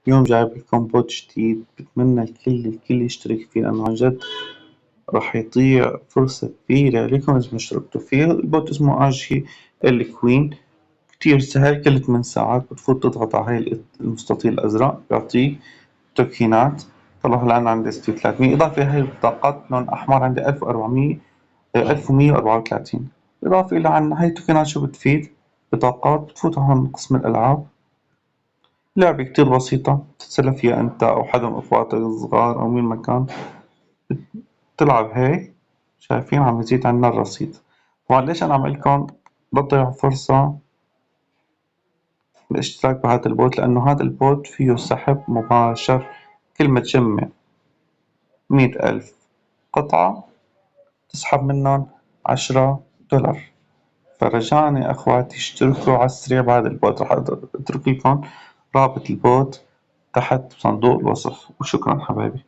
اليوم جايب لكم بوت جديد، بتمنى الكل يشترك فيه لأنه عن جد راح يضيع فرصة كبيرة لكم إذا ما اشتركتوا فيه. البوت اسمه آجي الكوين، كتير سهل، كل 8 ساعات بتفوت تضغط على هاي المستطيل الأزرق بيعطيك توكينات. طلع هلا أنا عندي 6300 إضافة هاي البطاقات لون أحمر عندي 1400 1134. إضافة إلى عن هاي التوكينات شو بتفيد؟ بطاقات بتفوت هون قسم الألعاب. لعبة كتير بسيطة تتسلى فيها أنت أو حدا من أخواتك الصغار أو مين ما كان، تلعب هيك. شايفين عم يزيد عنا الرصيد. طبعا ليش أنا عم لكم لا تضيعوا فرصة الاشتراك بهذا البوت؟ لأنه هذا البوت فيه سحب مباشر. كل ما تجمع 100,000 قطعة تسحب منهم 10 دولار. فرجاء يا أخواتي اشتركوا على السريع بهذا البوت. راح أترك لكم رابط البوت تحت بصندوق الوصف. وشكرا حبايبي.